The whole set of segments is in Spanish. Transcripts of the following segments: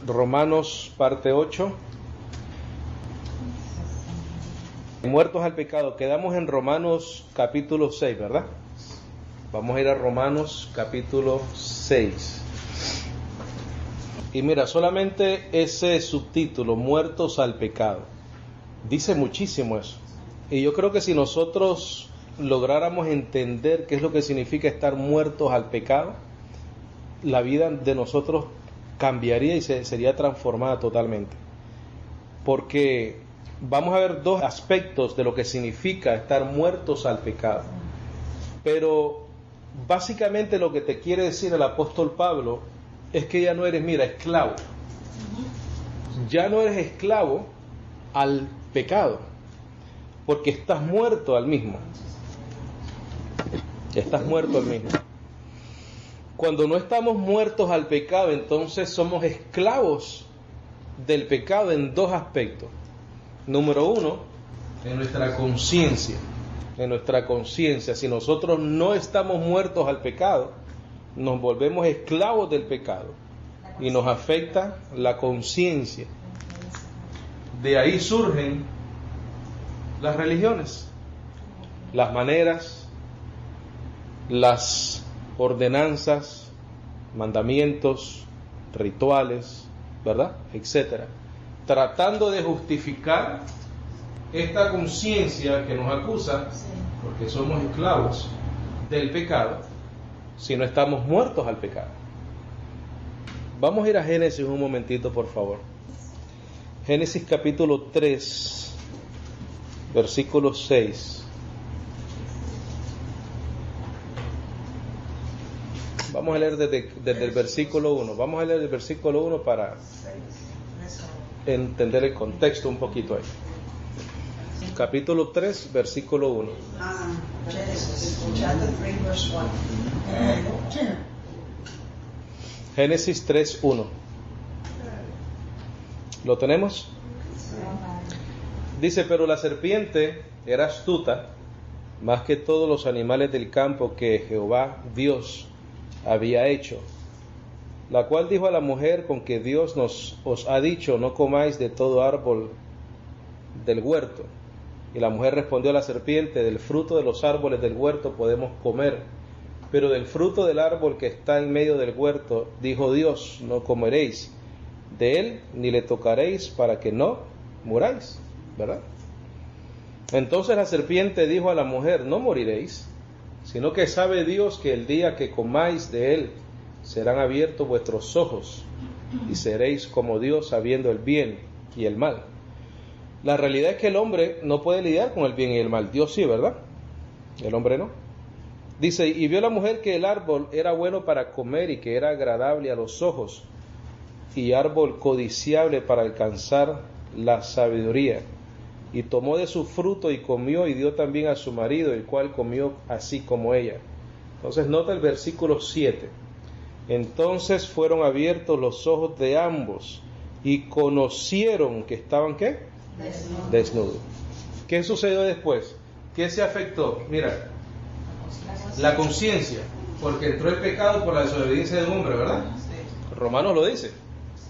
Romanos parte 8. Muertos al pecado. Quedamos en Romanos capítulo 6, ¿verdad? Vamos a ir a Romanos capítulo 6. Y mira, solamente ese subtítulo, muertos al pecado, dice muchísimo eso. Y yo creo que si nosotros lográramos entender qué es lo que significa estar muertos al pecado, la vida de nosotros cambiaría y sería transformada totalmente. Porque vamos a ver dos aspectos de lo que significa estar muertos al pecado. Pero básicamente lo que te quiere decir el apóstol Pablo es que ya no eres, esclavo. Ya no eres esclavo al pecado, porque estás muerto al mismo. Estás muerto al mismo. Cuando no estamos muertos al pecado, entonces somos esclavos del pecado en dos aspectos. Número uno, en nuestra conciencia. En nuestra conciencia, si nosotros no estamos muertos al pecado, nos volvemos esclavos del pecado y nos afecta la conciencia. De ahí surgen las religiones, las maneras, las ordenanzas, mandamientos, rituales, ¿verdad? Etcétera. Tratando de justificar esta conciencia que nos acusa, porque somos esclavos del pecado, si no estamos muertos al pecado. Vamos a ir a Génesis un momentito, por favor. Génesis capítulo 3, versículo 6. Vamos a leer desde el versículo 1. Vamos a leer el versículo 1 para entender el contexto un poquito ahí. Capítulo 3, versículo 1. Génesis 3, 1. ¿Lo tenemos? Dice, pero la serpiente era astuta más que todos los animales del campo que Jehová Dios había hecho, la cual dijo a la mujer, con que Dios os ha dicho, no comáis de todo árbol del huerto. Y la mujer respondió a la serpiente, del fruto de los árboles del huerto podemos comer, pero del fruto del árbol que está en medio del huerto, dijo Dios, no comeréis de él, ni le tocaréis, para que no muráis, ¿verdad? Entonces la serpiente dijo a la mujer, no moriréis, sino que sabe Dios que el día que comáis de él, serán abiertos vuestros ojos, y seréis como Dios, sabiendo el bien y el mal. La realidad es que el hombre no puede lidiar con el bien y el mal. Dios sí, ¿verdad? El hombre no. Dice, y vio la mujer que el árbol era bueno para comer y que era agradable a los ojos, y árbol codiciable para alcanzar la sabiduría. Y tomó de su fruto y comió, y dio también a su marido, el cual comió así como ella. Entonces nota el versículo 7. Entonces fueron abiertos los ojos de ambos, y conocieron que estaban, ¿qué? Desnudos. ¿Qué sucedió después? ¿Qué se afectó? Mira, la conciencia, porque entró el pecado por la desobediencia de un hombre, ¿verdad? Romanos lo dice,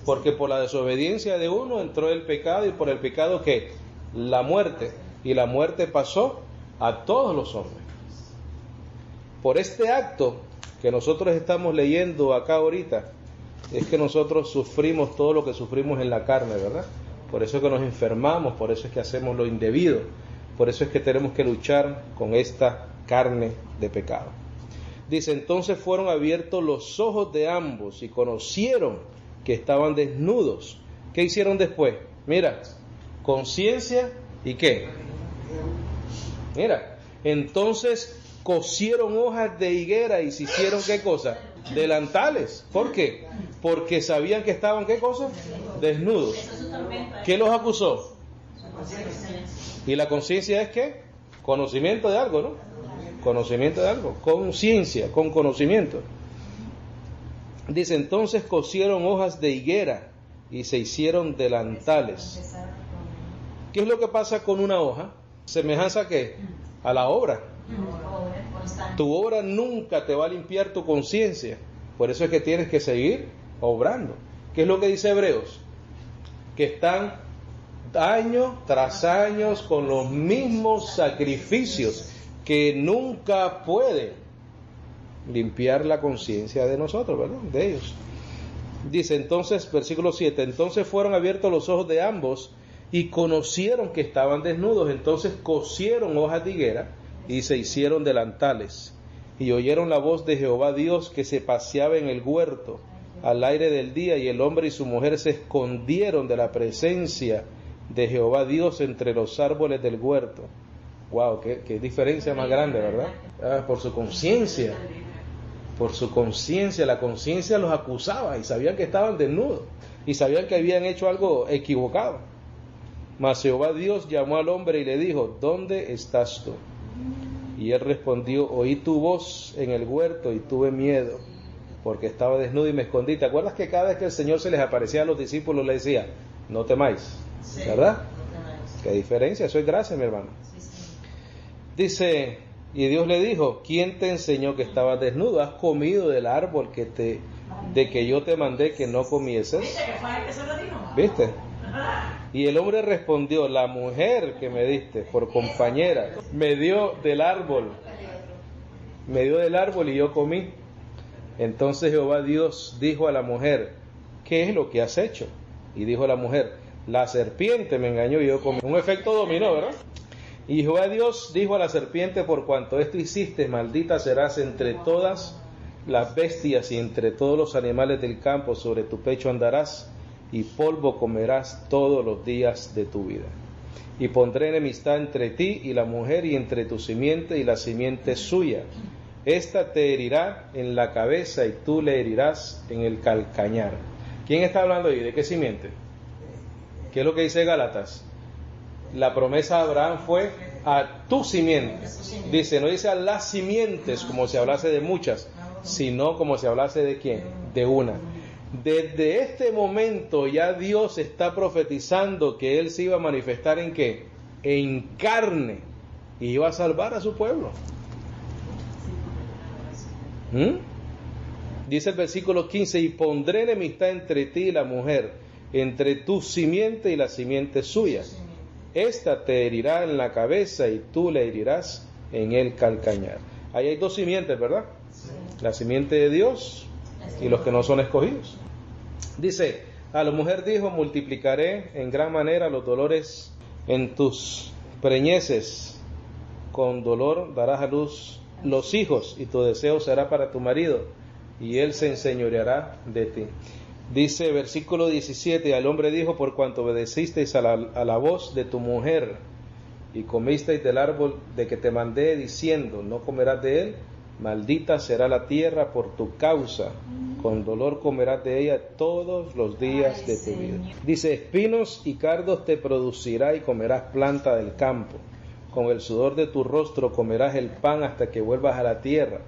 porque por la desobediencia de uno entró el pecado, y por el pecado, ¿qué? La muerte, y la muerte pasó a todos los hombres. Por este acto que nosotros estamos leyendo acá ahorita, es que nosotros sufrimos todo lo que sufrimos en la carne, ¿verdad? Por eso es que nos enfermamos, por eso es que hacemos lo indebido, por eso es que tenemos que luchar con esta carne de pecado. Dice, entonces fueron abiertos los ojos de ambos y conocieron que estaban desnudos. ¿Qué hicieron después? Mira, conciencia y ¿qué? Mira, entonces cosieron hojas de higuera y se hicieron ¿qué cosa? Delantales. ¿Por qué? Porque sabían que estaban ¿qué cosa? Desnudos. ¿Qué los acusó? Y la conciencia es ¿qué? Conocimiento de algo, ¿no? Conocimiento de algo, conciencia, con conocimiento. Dice, entonces cosieron hojas de higuera y se hicieron delantales. ¿Qué es lo que pasa con una hoja? ¿Semejanza a qué? A la obra. Tu obra nunca te va a limpiar tu conciencia. Por eso es que tienes que seguir obrando. ¿Qué es lo que dice Hebreos? Que están año tras año con los mismos sacrificios que nunca pueden limpiar la conciencia de nosotros, ¿verdad? De ellos. Dice entonces, versículo 7, entonces fueron abiertos los ojos de ambos y conocieron que estaban desnudos. Entonces cosieron hojas de higuera y se hicieron delantales. Y oyeron la voz de Jehová Dios que se paseaba en el huerto al aire del día, y el hombre y su mujer se escondieron de la presencia de Jehová Dios entre los árboles del huerto. Wow, qué diferencia más grande, ¿verdad? Por su conciencia, la conciencia los acusaba y sabían que estaban desnudos y sabían que habían hecho algo equivocado. Mas Jehová Dios llamó al hombre y le dijo, ¿dónde estás tú? Y él respondió, oí tu voz en el huerto y tuve miedo, porque estaba desnudo y me escondí. ¿Te acuerdas que cada vez que el Señor se les aparecía a los discípulos le decía, no temáis? Sí, ¿verdad? No temáis. ¿Qué diferencia? Eso es gracia, mi hermano. Sí, sí. Dice, y Dios le dijo, ¿quién te enseñó que estabas desnudo? ¿Has comido del árbol de que yo te mandé que no comieses? ¿Viste que fue el que se lo dijo? ¿Viste? Y el hombre respondió, la mujer que me diste por compañera me dio del árbol y yo comí. Entonces Jehová Dios dijo a la mujer, ¿qué es lo que has hecho? Y dijo la mujer, la serpiente me engañó y yo comí. Un efecto dominó, ¿verdad? Y Jehová Dios dijo a la serpiente, por cuanto esto hiciste, maldita serás entre todas las bestias y entre todos los animales del campo, sobre tu pecho andarás y polvo comerás todos los días de tu vida. Y pondré enemistad entre ti y la mujer, y entre tu simiente y la simiente suya. Esta te herirá en la cabeza y tú le herirás en el calcañar. ¿Quién está hablando ahí? ¿De qué simiente? ¿Qué es lo que dice Gálatas? La promesa de Abraham fue a tu simiente. Dice, no dice a las simientes como si hablase de muchas, sino como si hablase de quién, de una. Desde este momento ya Dios está profetizando que Él se iba a manifestar en ¿qué? En carne, y iba a salvar a su pueblo. Dice el versículo 15, y pondré enemistad entre ti y la mujer, entre tu simiente y la simiente suya. Esta te herirá en la cabeza y tú le herirás en el calcañar. Ahí hay dos simientes, ¿verdad? La simiente de Dios y los que no son escogidos. Dice, a la mujer dijo, multiplicaré en gran manera los dolores en tus preñeces, con dolor darás a luz los hijos, y tu deseo será para tu marido, y él se enseñoreará de ti. Dice versículo 17, al hombre dijo, por cuanto obedecisteis a la voz de tu mujer, y comisteis del árbol de que te mandé, diciendo, no comerás de él, maldita será la tierra por tu causa, con dolor comerás de ella todos los días de tu vida. Dice, espinos y cardos te producirá y comerás planta del campo. Con el sudor de tu rostro comerás el pan hasta que vuelvas a la tierra,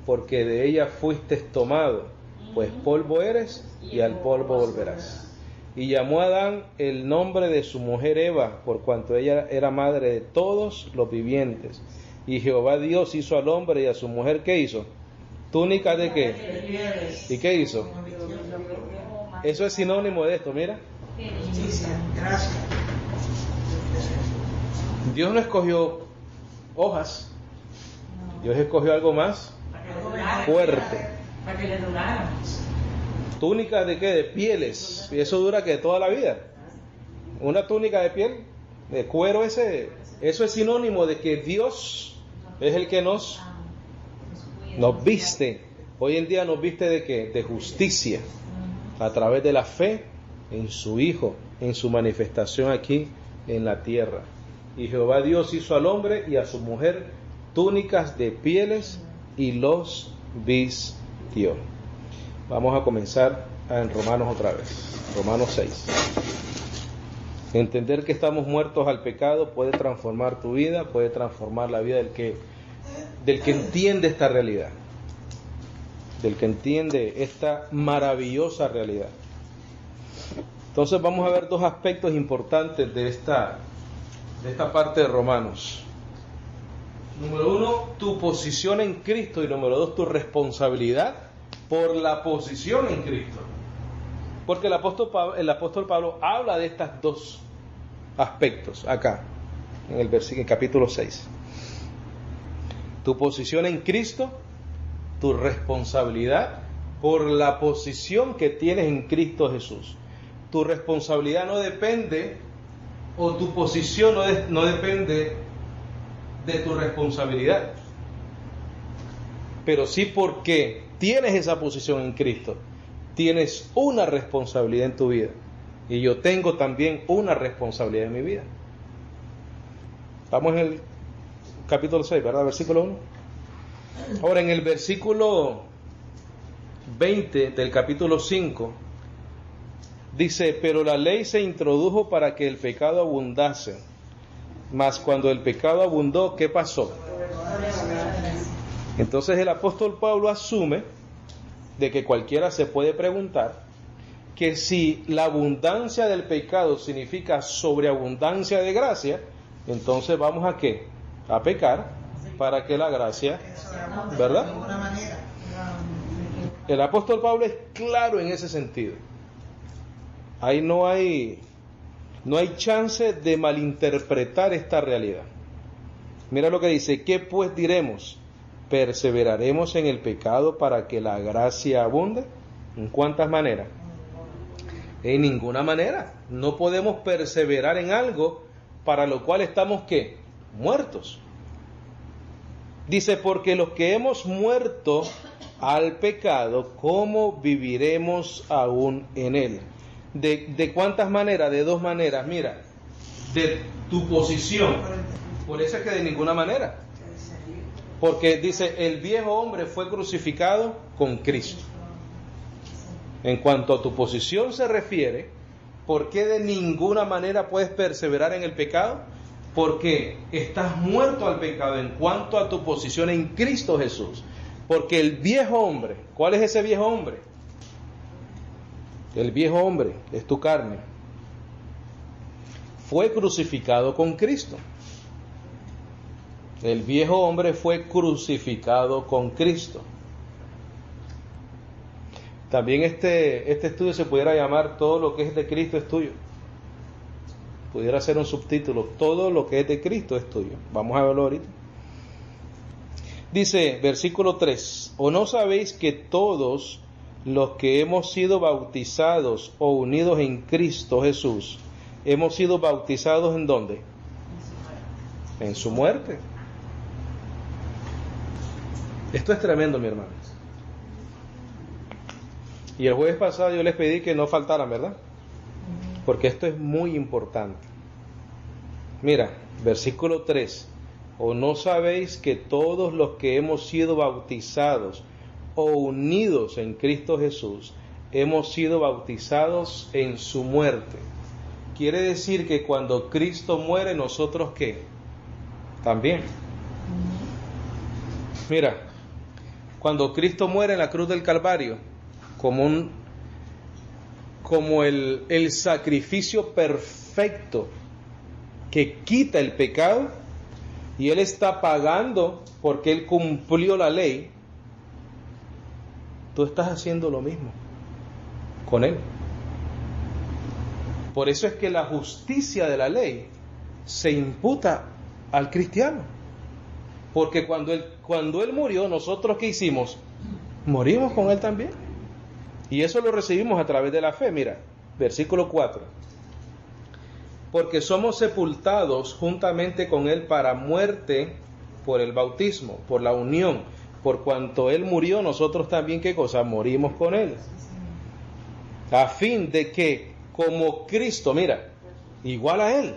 porque de ella fuiste tomado, pues polvo eres y al polvo volverás. Y llamó a Adán el nombre de su mujer Eva, por cuanto ella era madre de todos los vivientes. Y Jehová Dios hizo al hombre y a su mujer, ¿qué hizo? ¿Túnica de qué? ¿Y qué hizo? Eso es sinónimo de esto, mira. Dios no escogió hojas, Dios escogió algo más fuerte. Para que le duraran. ¿Túnica de qué? De pieles. Y eso dura que toda la vida. Una túnica de piel, de cuero eso es sinónimo de que Dios es el que nos viste. Hoy en día nos viste de qué? De justicia, a través de la fe en su Hijo, en su manifestación aquí en la tierra. Y Jehová Dios hizo al hombre y a su mujer túnicas de pieles y los vistió. Vamos a comenzar en Romanos otra vez. Romanos 6. Entender que estamos muertos al pecado puede transformar tu vida, puede transformar la vida del que entiende esta realidad, del que entiende esta maravillosa realidad. Entonces vamos a ver dos aspectos importantes de esta parte de Romanos. Número uno, tu posición en Cristo, y número dos, tu responsabilidad por la posición en Cristo. Porque el apóstol Pablo habla de estos dos aspectos acá, en el versículo, capítulo 6. Tu posición en Cristo, tu responsabilidad por la posición que tienes en Cristo Jesús. Tu responsabilidad no depende, o tu posición no depende de tu responsabilidad, pero sí porque tienes esa posición en Cristo, tienes una responsabilidad en tu vida, y yo tengo también una responsabilidad en mi vida. Vamos en el capítulo 6, ¿verdad? Versículo 1. Ahora, en el versículo 20 del capítulo 5, dice: pero la ley se introdujo para que el pecado abundase, mas cuando el pecado abundó, ¿qué pasó? Entonces el apóstol Pablo asume de que cualquiera se puede preguntar que si la abundancia del pecado significa sobreabundancia de gracia, entonces vamos a ¿qué? A pecar para que la gracia, ¿verdad? El apóstol Pablo es claro en ese sentido. Ahí no hay chance de malinterpretar esta realidad. Mira lo que dice: ¿qué pues diremos? ¿Perseveraremos en el pecado para que la gracia abunde? ¿En cuántas maneras? En ninguna manera. No podemos perseverar en algo para lo cual estamos ¿qué? Muertos. Dice: porque los que hemos muerto al pecado, ¿cómo viviremos aún en él? ¿De cuántas maneras? De dos maneras. Mira, de tu posición. Por eso es que de ninguna manera. Porque dice: el viejo hombre fue crucificado con Cristo. En cuanto a tu posición se refiere, ¿por qué de ninguna manera puedes perseverar en el pecado? Porque estás muerto al pecado en cuanto a tu posición en Cristo Jesús. Porque el viejo hombre, ¿cuál es ese viejo hombre? El viejo hombre es tu carne. Fue crucificado con Cristo. El viejo hombre fue crucificado con Cristo. También este estudio se pudiera llamar: todo lo que es de Cristo es tuyo. Pudiera ser un subtítulo: todo lo que es de Cristo es tuyo. Vamos a verlo ahorita. Dice, versículo 3: ¿o no sabéis que todos los que hemos sido bautizados o unidos en Cristo Jesús, hemos sido bautizados en dónde? En su muerte. Esto es tremendo, mi hermano. Y el jueves pasado yo les pedí que no faltaran, ¿verdad? Porque esto es muy importante. Mira, versículo 3: ¿o no sabéis que todos los que hemos sido bautizados o unidos en Cristo Jesús, hemos sido bautizados en su muerte? Quiere decir que cuando Cristo muere, ¿nosotros qué? También. Mira, cuando Cristo muere en la cruz del Calvario, como el sacrificio perfecto que quita el pecado, y Él está pagando porque Él cumplió la ley, tú estás haciendo lo mismo con Él. Por eso es que la justicia de la ley se imputa al cristiano. Porque cuando Él murió, ¿nosotros qué hicimos? Morimos con Él también. Y eso lo recibimos a través de la fe. Mira, versículo 4. Porque somos sepultados juntamente con Él para muerte por el bautismo, por la unión. Por cuanto Él murió, nosotros también, ¿qué cosa? Morimos con Él. A fin de que como Cristo, mira, igual a Él.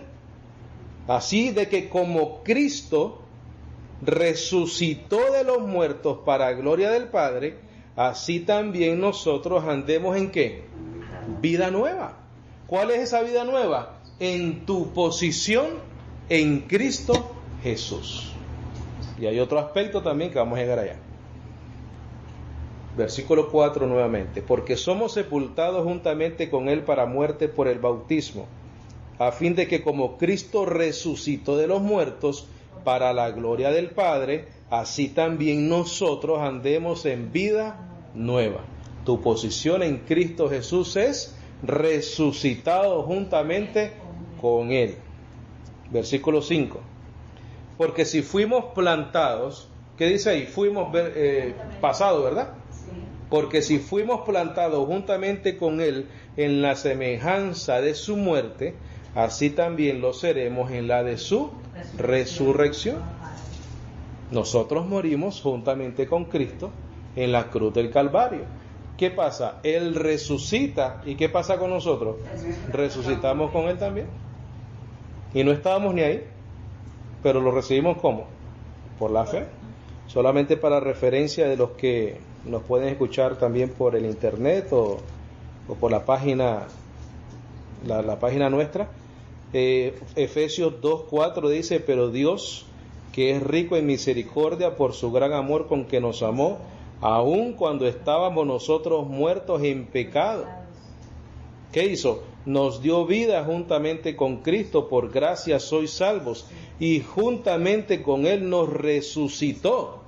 Así de que como Cristo resucitó de los muertos para gloria del Padre, así también nosotros andemos ¿en qué? Vida nueva. ¿Cuál es esa vida nueva? En tu posición en Cristo Jesús. Y hay otro aspecto también que vamos a llegar allá. Versículo 4 nuevamente. Porque somos sepultados juntamente con Él para muerte por el bautismo, a fin de que como Cristo resucitó de los muertos para la gloria del Padre, así también nosotros andemos en vida nueva. Tu posición en Cristo Jesús es resucitados juntamente con Él. Versículo 5. Porque si fuimos plantados, ¿qué dice ahí? Fuimos pasado, ¿verdad? Porque si fuimos plantados juntamente con Él en la semejanza de su muerte, así también lo seremos en la de su resurrección. Nosotros morimos juntamente con Cristo en la cruz del Calvario. ¿Qué pasa? Él resucita. ¿Y qué pasa con nosotros? Resucitamos con Él también. Y no estábamos ni ahí, pero lo recibimos ¿cómo? Por la fe. Solamente para referencia de los que nos pueden escuchar también por el internet o por la página nuestra. Efesios 2:4 dice: pero Dios, que es rico en misericordia por su gran amor con que nos amó, aun cuando estábamos nosotros muertos en pecado, ¿qué hizo? Nos dio vida juntamente con Cristo, por gracia sois salvos, y juntamente con Él nos resucitó.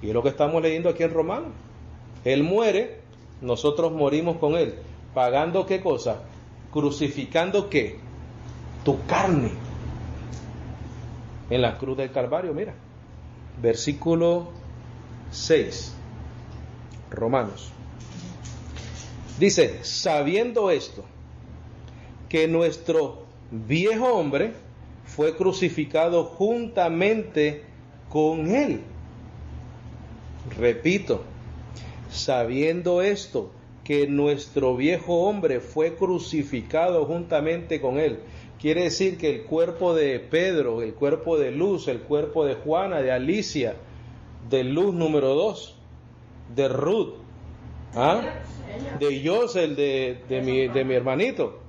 Y es lo que estamos leyendo aquí en Romanos. Él muere, nosotros morimos con Él. ¿Pagando qué cosa? Crucificando ¿qué? Tu carne. En la cruz del Calvario, mira. Versículo 6. Romanos. Dice: sabiendo esto, que nuestro viejo hombre fue crucificado juntamente con Él. Repito, sabiendo esto, que nuestro viejo hombre fue crucificado juntamente con Él. Quiere decir que el cuerpo de Pedro, el cuerpo de Luz, el cuerpo de Juana, de Alicia, de Luz número 2, de Ruth, de Yosel, de mi hermanito.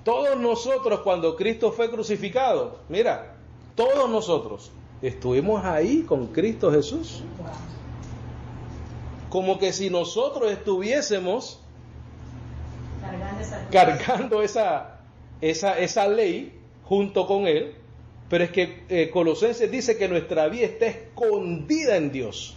Todos nosotros, cuando Cristo fue crucificado, mira, todos nosotros estuvimos ahí con Cristo Jesús. Como que si nosotros estuviésemos cargando esa ley junto con Él. Pero es que Colosenses dice que nuestra vida está escondida en Dios.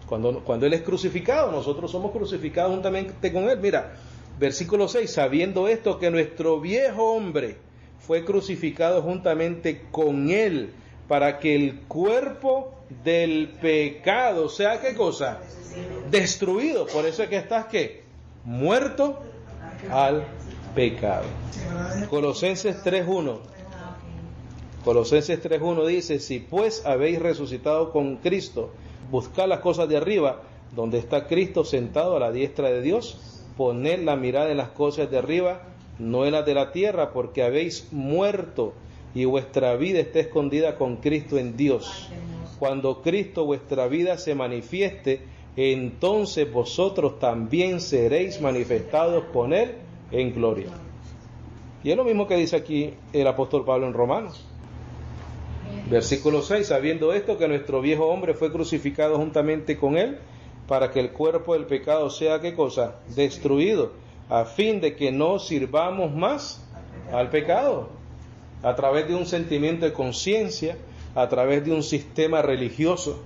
Cuando Él es crucificado, nosotros somos crucificados juntamente con Él. Mira, versículo 6, sabiendo esto, que nuestro viejo hombre fue crucificado juntamente con Él, para que el cuerpo del pecado sea, ¿qué cosa? Destruido. Por eso es que estás, ¿qué? Muerto al pecado. Colosenses 3:1. Colosenses 3:1 dice: si pues habéis resucitado con Cristo, buscad las cosas de arriba, donde está Cristo sentado a la diestra de Dios. Poned la mirada en las cosas de arriba, no en las de la tierra, porque habéis muerto y vuestra vida está escondida con Cristo en Dios. Cuando Cristo vuestra vida se manifieste, entonces vosotros también seréis manifestados con Él en gloria. Y es lo mismo que dice aquí el apóstol Pablo en Romanos. Versículo 6, sabiendo esto, que nuestro viejo hombre fue crucificado juntamente con Él, para que el cuerpo del pecado sea, ¿qué cosa? Destruido, a fin de que no sirvamos más al pecado. A través de un sentimiento de conciencia, a través de un sistema religioso,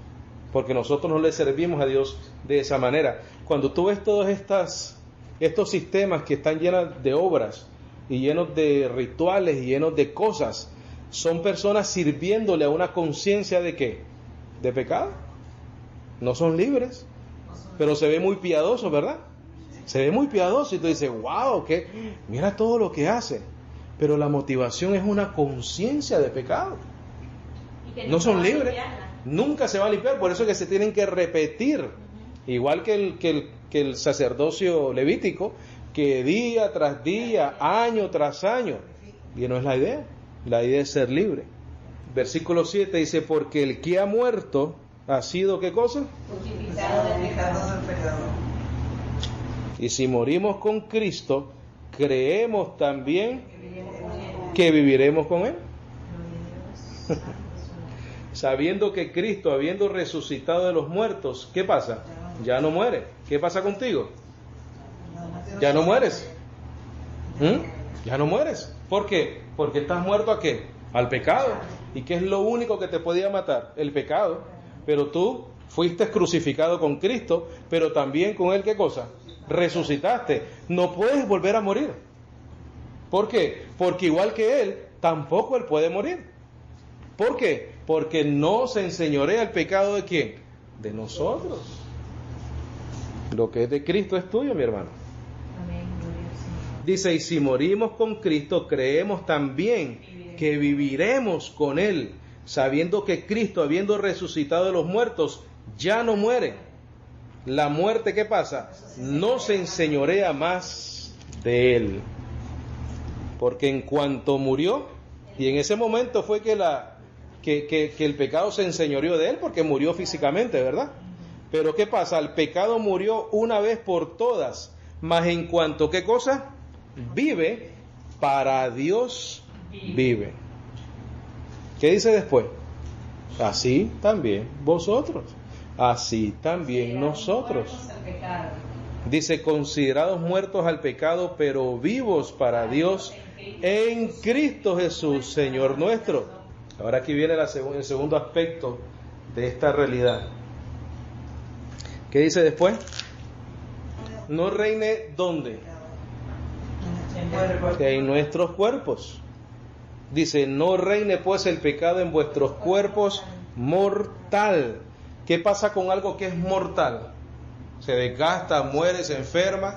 porque nosotros no le servimos a Dios de esa manera. Cuando tú ves todos estos sistemas que están llenos de obras y llenos de rituales y llenos de cosas, son personas sirviéndole a una conciencia de ¿qué? De pecado. No son libres, pero se ve muy piadoso, ¿verdad? Se ve muy piadoso y tú dices, wow, mira todo lo que hace. Pero la motivación es una conciencia de pecado. No son libres, nunca se va a limpiar, por eso es que se tienen que repetir, igual que el sacerdocio levítico, que día tras día, año tras año. Y no es la idea es ser libre. Versículo 7 dice: porque el que ha muerto ha sido, ¿qué cosa? Justificado del pecado. Y si morimos con Cristo, creemos también que viviremos con Él. Sabiendo que Cristo, habiendo resucitado de los muertos, ¿qué pasa? Ya no muere. ¿Qué pasa contigo? Ya no mueres. Ya no mueres. ¿Por qué? Porque estás muerto ¿a qué? Al pecado. ¿Y qué es lo único que te podía matar? El pecado. Pero tú fuiste crucificado con Cristo, pero también con Él, ¿qué cosa? resucitaste, no puedes volver a morir. ¿Por qué? Porque igual que Él, tampoco Él puede morir. ¿Por qué? Porque no se enseñorea el pecado ¿de quién? De nosotros. Lo que es de Cristo es tuyo, mi hermano. Dice, y si morimos con Cristo, creemos también que viviremos con Él, sabiendo que Cristo, habiendo resucitado de los muertos, ya no muere. La muerte, ¿qué pasa? No se enseñorea más de Él. Porque en cuanto murió, y en ese momento fue que el pecado se enseñoreó de Él, porque murió físicamente, ¿verdad? Pero ¿qué pasa? El pecado murió una vez por todas, mas en cuanto, ¿qué cosa? Vive, para Dios vive. ¿Qué dice después? Así también vosotros, así también nosotros. Dice, considerados muertos al pecado, pero vivos para Dios en Cristo Jesús, Señor nuestro. Ahora aquí viene el segundo aspecto de esta realidad. ¿Qué dice después? No reine ¿dónde? En nuestros cuerpos. Dice, no reine pues el pecado en vuestros cuerpos mortal. ¿Qué pasa con algo que es mortal? Se desgasta, muere, se enferma,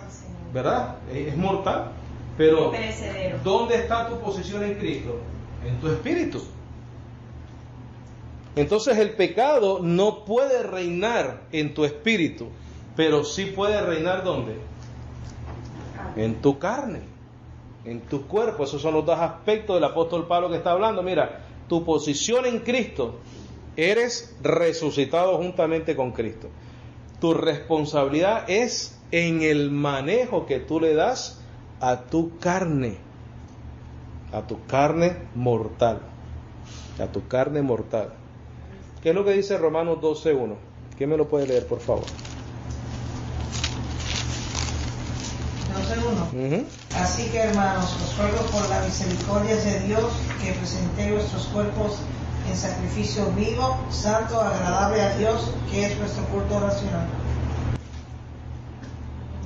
¿verdad? Es mortal. Pero ¿dónde está tu posición en Cristo? En tu espíritu. Entonces el pecado no puede reinar en tu espíritu, pero sí puede reinar ¿dónde? En tu carne, en tu cuerpo. Esos son los dos aspectos del apóstol Pablo que está hablando. Mira, tu posición en Cristo, eres resucitado juntamente con Cristo. Tu responsabilidad es en el manejo que tú le das a tu carne mortal, a tu carne mortal. ¿Qué es lo que dice Romanos 12:1? ¿Quién me lo puede leer, por favor? 12:1. Así que, hermanos, os ruego por la misericordia de Dios que presentéis vuestros cuerpos en sacrificio vivo, santo, agradable a Dios, que es vuestro culto racional.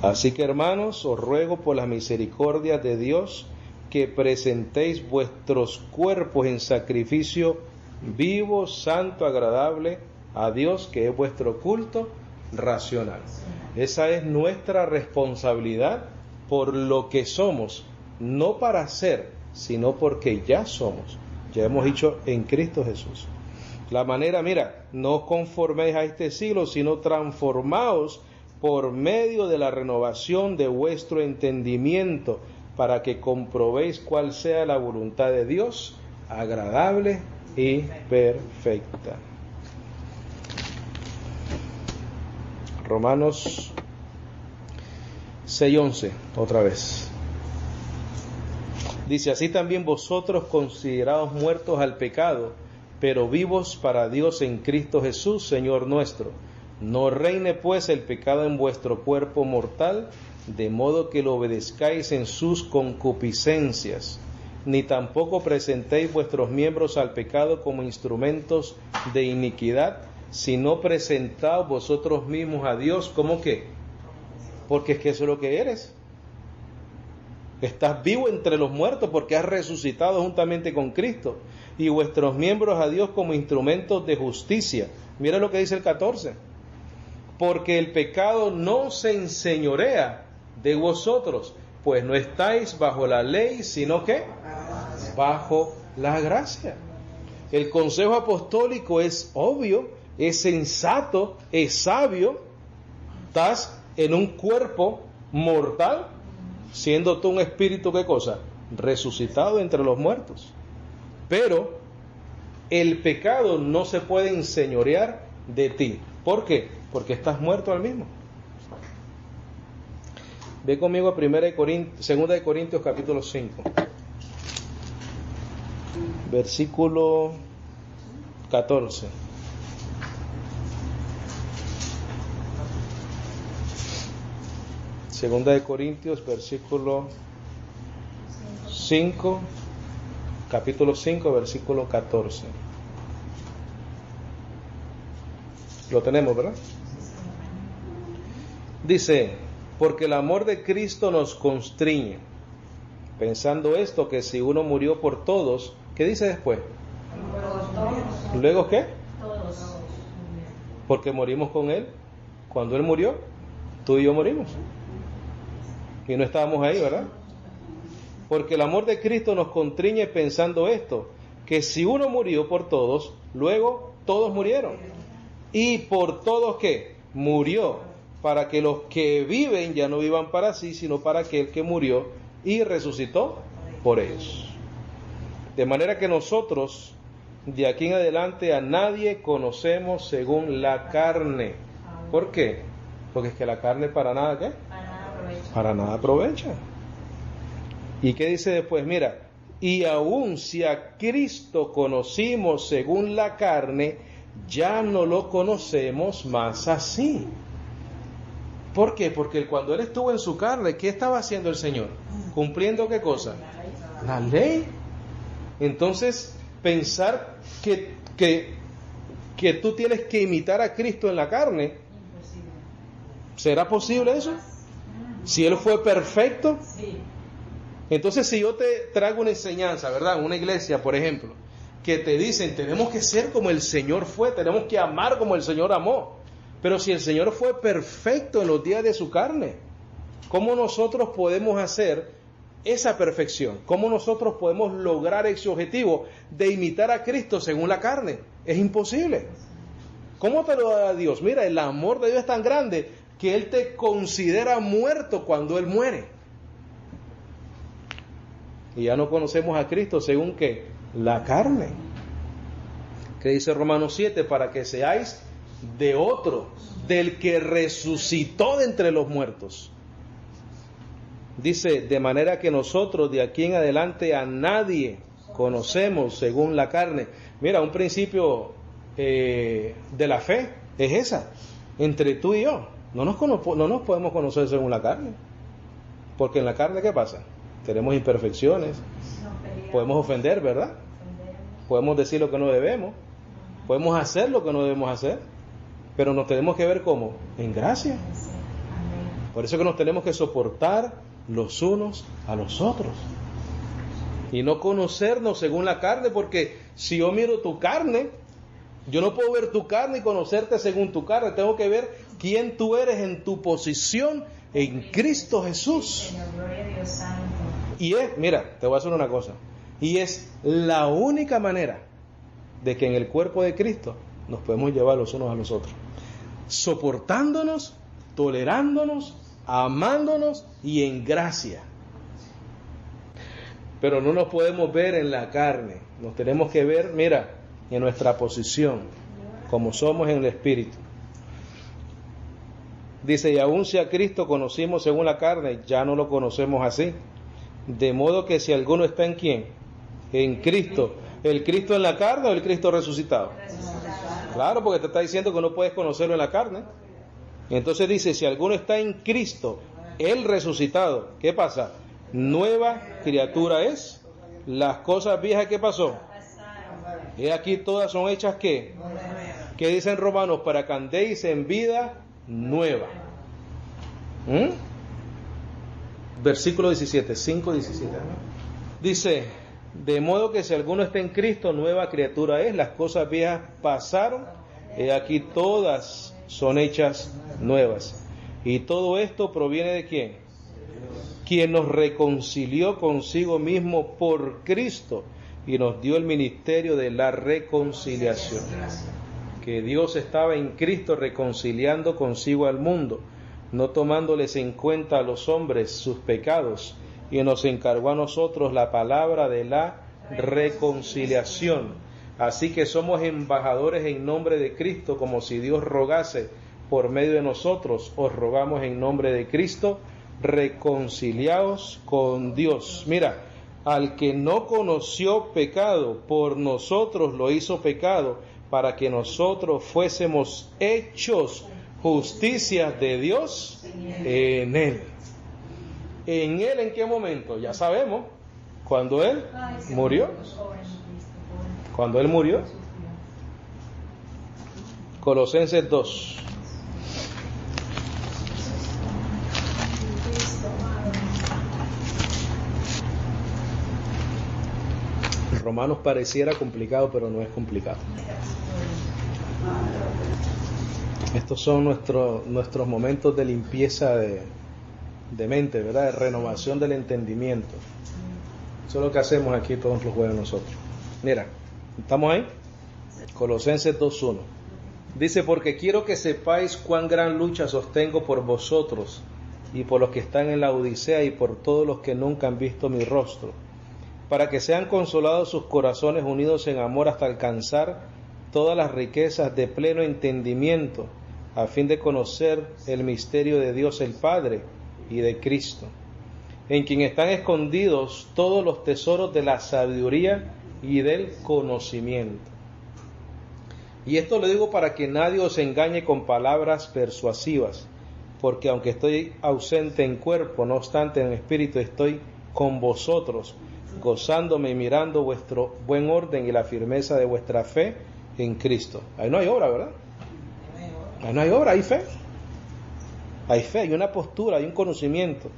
Así que, hermanos, os ruego por la misericordia de Dios que presentéis vuestros cuerpos en sacrificio vivo, santo, agradable a Dios, que es vuestro culto racional. Esa es nuestra responsabilidad por lo que somos, no para ser, sino porque ya somos. Ya hemos dicho en Cristo Jesús. La manera, mira, no os conforméis a este siglo, sino transformaos por medio de la renovación de vuestro entendimiento, para que comprobéis cuál sea la voluntad de Dios, agradable y perfecta. Romanos 6:11, otra vez. Dice, así también vosotros considerados muertos al pecado, pero vivos para Dios en Cristo Jesús, Señor nuestro. No reine pues el pecado en vuestro cuerpo mortal, de modo que lo obedezcáis en sus concupiscencias, ni tampoco presentéis vuestros miembros al pecado como instrumentos de iniquidad, sino presentaos vosotros mismos a Dios como que, porque es que eso es lo que eres. Estás vivo entre los muertos porque has resucitado juntamente con Cristo, y vuestros miembros a Dios como instrumentos de justicia. Mira lo que dice el 14. Porque el pecado no se enseñorea de vosotros, pues no estáis bajo la ley, sino que bajo la gracia. El consejo apostólico es obvio, es sensato, es sabio. Estás en un cuerpo mortal, siendo tú un espíritu, ¿qué cosa? Resucitado entre los muertos. Pero el pecado no se puede enseñorear de ti. ¿Por qué? Porque estás muerto al mismo. Ve conmigo a 2 de Corintios capítulo 5. Versículo 14. Segunda de Corintios, versículo 5, capítulo 5, versículo 14. Lo tenemos, ¿verdad? Dice, porque el amor de Cristo nos constriñe, pensando esto, que si uno murió por todos, ¿qué dice después? ¿Luego qué? Todos. Porque morimos con Él. Cuando Él murió, tú y yo morimos. Y no estábamos ahí, ¿verdad? Porque el amor de Cristo nos constriñe pensando esto, que si uno murió por todos, luego todos murieron. ¿Y por todos qué? Murió, para que los que viven ya no vivan para sí, sino para aquel que murió y resucitó por ellos. De manera que nosotros, de aquí en adelante, a nadie conocemos según la carne. ¿Por qué? Porque es que la carne para nada, ¿qué? Para nada aprovecha. ¿Y qué dice después? Mira, y aun si a Cristo conocimos según la carne, ya no lo conocemos más así. ¿Por qué? Porque cuando Él estuvo en su carne, ¿qué estaba haciendo el Señor? ¿Cumpliendo qué cosa? La ley. Entonces, pensar que tú tienes que imitar a Cristo en la carne, ¿será posible eso? Si Él fue perfecto. Entonces, si yo te traigo una enseñanza, ¿verdad? Una iglesia, por ejemplo, que te dicen, tenemos que ser como el Señor fue, tenemos que amar como el Señor amó. Pero si el Señor fue perfecto en los días de su carne, ¿cómo nosotros podemos hacer esa perfección? ¿Cómo nosotros podemos lograr ese objetivo de imitar a Cristo según la carne? Es imposible. ¿Cómo te lo da Dios? Mira, el amor de Dios es tan grande que Él te considera muerto cuando Él muere. Y ya no conocemos a Cristo según ¿qué? La carne. ¿Qué dice Romanos 7? Para que seáis de otro, del que resucitó de entre los muertos. Dice, de manera que nosotros de aquí en adelante a nadie conocemos según la carne. Mira, un principio de la fe es esa, entre tú y yo. No nos podemos conocer según la carne. Porque en la carne, ¿qué pasa? Tenemos imperfecciones, podemos ofender, ¿verdad? Podemos decir lo que no debemos, podemos hacer lo que no debemos hacer, pero nos tenemos que ver ¿cómo? En gracia. Por eso que nos tenemos que soportar los unos a los otros y no conocernos según la carne, porque si yo miro tu carne, yo no puedo ver tu carne y conocerte según tu carne. Tengo que ver quién tú eres en tu posición en Cristo Jesús. Y mira, te voy a hacer una cosa, y es la única manera de que en el cuerpo de Cristo nos podemos llevar los unos a los otros, soportándonos, tolerándonos, amándonos y en gracia. Pero no nos podemos ver en la carne, nos tenemos que ver, mira, en nuestra posición, como somos en el Espíritu. Dice, y aun si a Cristo conocimos según la carne, ya no lo conocemos así. De modo que si alguno está en ¿quién? En Cristo. ¿El Cristo en la carne o el Cristo resucitado? Claro, porque te está diciendo que no puedes conocerlo en la carne. Entonces dice, si alguno está en Cristo, el resucitado, ¿qué pasa? Nueva criatura es. Las cosas viejas, ¿qué pasó? Y aquí todas son hechas ¿qué? ¿Qué dicen Romanos? Para que andéis en vida nueva. Versículo 17, 5:17. Dice, de modo que si alguno está en Cristo, nueva criatura es. Las cosas viejas pasaron, y aquí todas son hechas nuevas. Y todo esto proviene de ¿quién? Quien nos reconcilió consigo mismo por Cristo y nos dio el ministerio de la reconciliación. Que Dios estaba en Cristo reconciliando consigo al mundo, no tomándoles en cuenta a los hombres sus pecados, y nos encargó a nosotros la palabra de la reconciliación. Así que somos embajadores en nombre de Cristo, como si Dios rogase por medio de nosotros. Os rogamos en nombre de Cristo, reconciliaos con Dios. Mira, al que no conoció pecado, por nosotros lo hizo pecado, para que nosotros fuésemos hechos justicia de Dios en Él. ¿En Él en qué momento? Ya sabemos, cuando Él murió. Cuando Él murió. Colosenses 2. Romanos pareciera complicado, pero no es complicado. Estos son nuestros momentos de limpieza de mente, ¿verdad? De renovación del entendimiento. Eso es lo que hacemos aquí todos los jueves nosotros. Mira, ¿estamos ahí? Colosenses 2:1. Dice, porque quiero que sepáis cuán gran lucha sostengo por vosotros y por los que están en la Odisea y por todos los que nunca han visto mi rostro, para que sean consolados sus corazones unidos en amor hasta alcanzar todas las riquezas de pleno entendimiento, a fin de conocer el misterio de Dios el Padre y de Cristo, en quien están escondidos todos los tesoros de la sabiduría y del conocimiento. Y esto lo digo para que nadie os engañe con palabras persuasivas, porque aunque estoy ausente en cuerpo, no obstante en espíritu estoy con vosotros, gozándome y mirando vuestro buen orden y la firmeza de vuestra fe en Cristo. Ahí no hay obra, ¿verdad? Ahí no hay obra, hay fe. Hay fe, hay una postura, hay un conocimiento.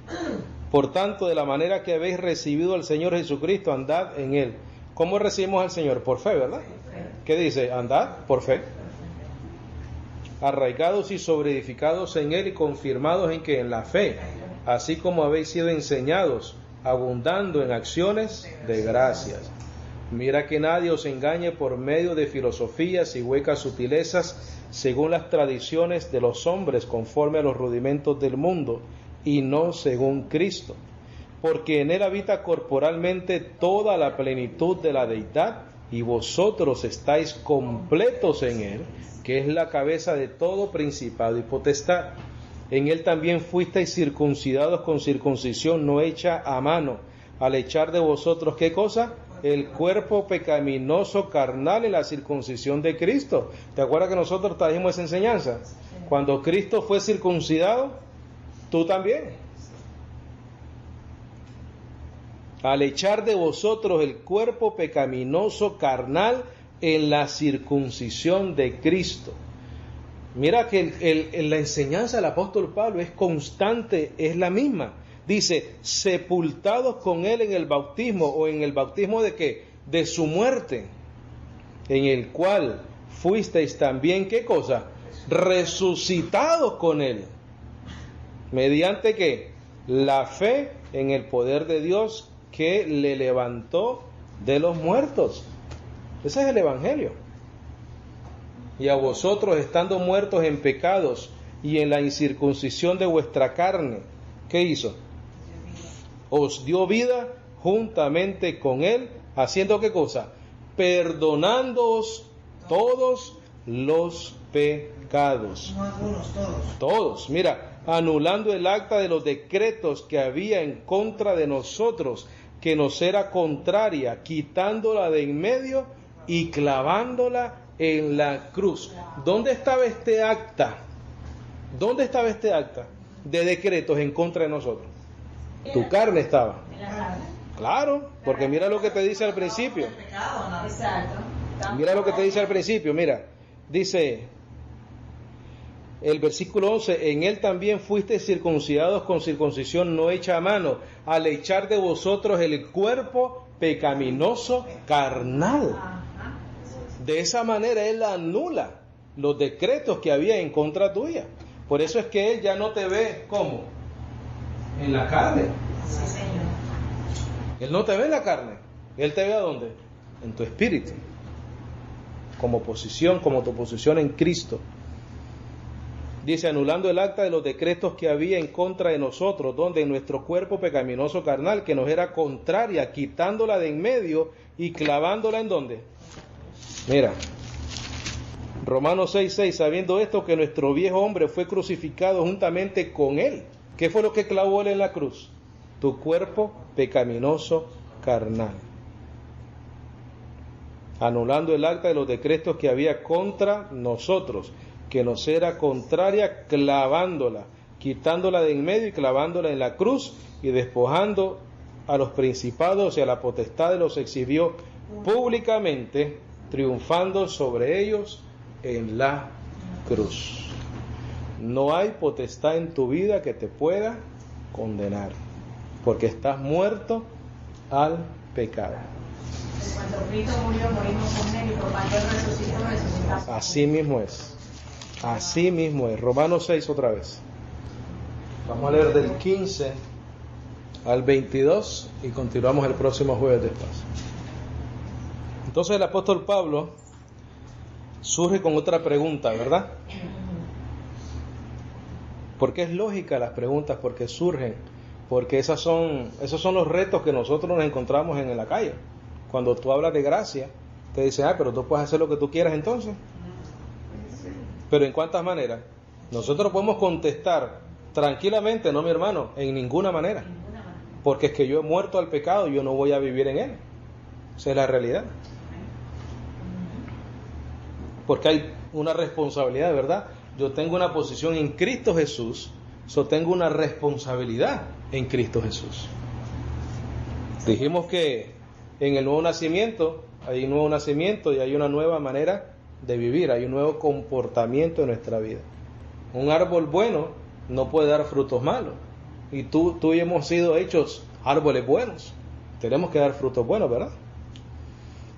Por tanto, de la manera que habéis recibido al Señor Jesucristo, andad en Él. ¿Cómo recibimos al Señor? Por fe, ¿verdad? ¿Qué dice? Andad por fe. Arraigados y sobreedificados en Él y confirmados en que en la fe, así como habéis sido enseñados, abundando en acciones de gracias. Mira que nadie os engañe por medio de filosofías y huecas sutilezas, según las tradiciones de los hombres, conforme a los rudimentos del mundo, y no según Cristo. Porque en Él habita corporalmente toda la plenitud de la deidad, y vosotros estáis completos en Él, que es la cabeza de todo principado y potestad. En Él también fuisteis circuncidados con circuncisión no hecha a mano, al echar de vosotros, ¿qué cosa? El cuerpo pecaminoso carnal en la circuncisión de Cristo. ¿Te acuerdas que nosotros trajimos esa enseñanza? Cuando Cristo fue circuncidado, tú también. Al echar de vosotros el cuerpo pecaminoso carnal en la circuncisión de Cristo. Mira que la enseñanza del apóstol Pablo es constante, es la misma. Dice, sepultados con Él en el bautismo, o en el bautismo ¿de qué? De su muerte, en el cual fuisteis también, ¿qué cosa? Resucitados con Él. ¿Mediante qué? La fe en el poder de Dios que le levantó de los muertos. Ese es el Evangelio. Y a vosotros, estando muertos en pecados y en la incircuncisión de vuestra carne, ¿qué hizo? Os dio vida juntamente con Él, haciendo ¿qué cosa? Perdonándoos todos los pecados. No algunos, todos. Todos. Mira, anulando el acta de los decretos que había en contra de nosotros, que nos era contraria, quitándola de en medio y clavándola en la cruz. ¿Dónde estaba este acta? ¿Dónde estaba este acta de decretos en contra de nosotros? Tu carne estaba. Claro, porque mira lo que te dice al principio. Mira lo que te dice al principio, mira. Dice el versículo 11, en Él también fuiste circuncidados con circuncisión no hecha a mano, al echar de vosotros el cuerpo pecaminoso carnal. De esa manera Él anula los decretos que había en contra tuya. Por eso es que Él ya no te ve ¿cómo? En la carne. Sí, Señor. Él no te ve en la carne. Él te ve ¿a dónde? En tu espíritu. Como posición, como tu posición en Cristo. Dice, anulando el acta de los decretos que había en contra de nosotros, donde en nuestro cuerpo pecaminoso carnal, que nos era contraria, quitándola de en medio y clavándola ¿en dónde? Mira, Romanos 6:6, sabiendo esto, que nuestro viejo hombre fue crucificado juntamente con Él. ¿Qué fue lo que clavó Él en la cruz? Tu cuerpo pecaminoso carnal. Anulando el acta de los decretos que había contra nosotros, que nos era contraria, clavándola, quitándola de en medio y clavándola en la cruz, y despojando a los principados y a la potestad los exhibió públicamente, triunfando sobre ellos en la cruz. No hay potestad en tu vida que te pueda condenar, porque estás muerto al pecado. Cuando Cristo murió, morimos con él, y por cuanto él resucitó, resucitamos. Así mismo es. Así mismo es. Romanos 6 otra vez. Vamos a leer del 15 al 22 y continuamos el próximo jueves después. Entonces el apóstol Pablo surge con otra pregunta, ¿verdad? Porque es lógica las preguntas, porque surgen, porque esos son los retos que nosotros nos encontramos en la calle. Cuando tú hablas de gracia, te dicen, pero tú puedes hacer lo que tú quieras entonces. Pero ¿en cuántas maneras? Nosotros podemos contestar tranquilamente, no mi hermano, en ninguna manera. Porque es que yo he muerto al pecado y yo no voy a vivir en él. Esa es la realidad. Porque hay una responsabilidad, ¿verdad? Yo tengo una posición en Cristo Jesús, tengo una responsabilidad en Cristo Jesús. Dijimos que en el nuevo nacimiento hay un nuevo nacimiento y hay una nueva manera de vivir, hay un nuevo comportamiento en nuestra vida. Un árbol bueno no puede dar frutos malos. Y tú y yo hemos sido hechos árboles buenos. Tenemos que dar frutos buenos, ¿verdad?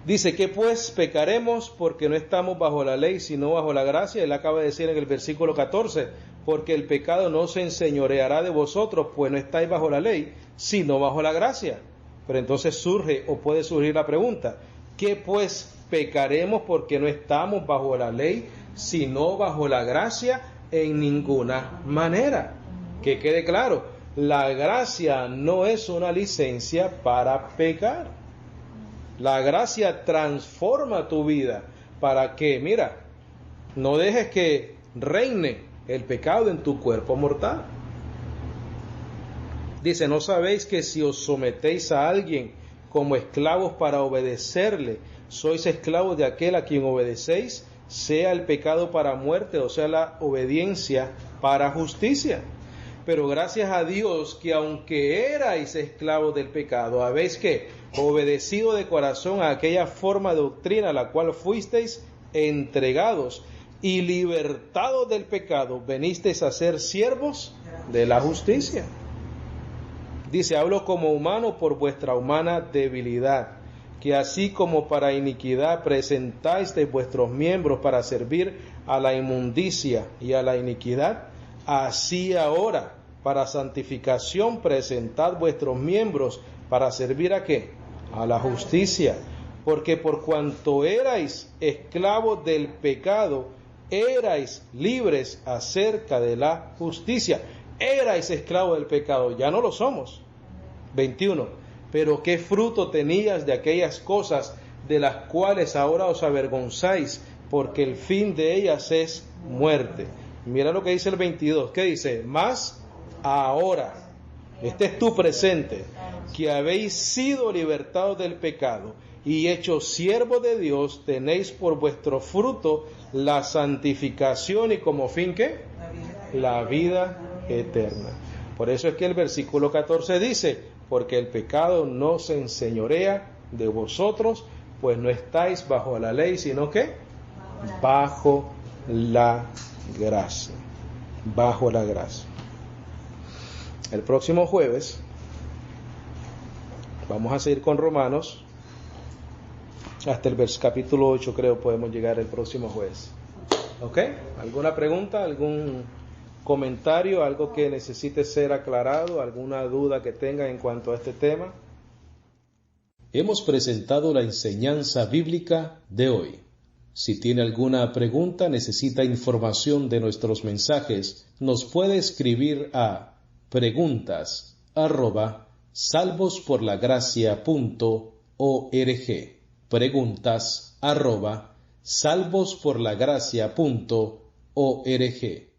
Dice que pues pecaremos porque no estamos bajo la ley, sino bajo la gracia. Él acaba de decir en el versículo 14, porque el pecado no se enseñoreará de vosotros, pues no estáis bajo la ley, sino bajo la gracia. Pero entonces surge o puede surgir la pregunta, ¿qué pues pecaremos porque no estamos bajo la ley, sino bajo la gracia? En ninguna manera. Que quede claro, la gracia no es una licencia para pecar. La gracia transforma tu vida para que, mira, no dejes que reine el pecado en tu cuerpo mortal. Dice, ¿no sabéis que si os sometéis a alguien como esclavos para obedecerle, sois esclavos de aquel a quien obedecéis, sea el pecado para muerte o sea la obediencia para justicia? Pero gracias a Dios que aunque erais esclavos del pecado, habéis que obedecido de corazón a aquella forma de doctrina a la cual fuisteis entregados y libertados del pecado, venisteis a ser siervos de la justicia. Dice, hablo como humano por vuestra humana debilidad, que así como para iniquidad presentáis de vuestros miembros para servir a la inmundicia y a la iniquidad, así ahora para santificación presentad vuestros miembros para servir ¿a qué? A la justicia. Porque por cuanto erais esclavos del pecado, erais libres acerca de la justicia. Erais esclavos del pecado, ya no lo somos. 21. Pero qué fruto tenías de aquellas cosas de las cuales ahora os avergonzáis, porque el fin de ellas es muerte. Mira lo que dice el 22. ¿Qué dice? Mas ahora, este es tu presente, que habéis sido libertados del pecado y hechos siervos de Dios, tenéis por vuestro fruto la santificación y como fin ¿qué? La vida eterna. Por eso es que el versículo 14 dice, porque el pecado no se enseñorea de vosotros, pues no estáis bajo la ley, sino que bajo la gracia. Bajo la gracia. El próximo jueves vamos a seguir con Romanos hasta el capítulo 8, creo podemos llegar el próximo jueves. ¿Ok? ¿Alguna pregunta? ¿Algún comentario? ¿Algo que necesite ser aclarado? ¿Alguna duda que tenga en cuanto a este tema? Hemos presentado la enseñanza bíblica de hoy. Si tiene alguna pregunta, necesita información de nuestros mensajes, nos puede escribir a preguntas@salvosporlagracia.org. preguntas@salvosporlagracia.org.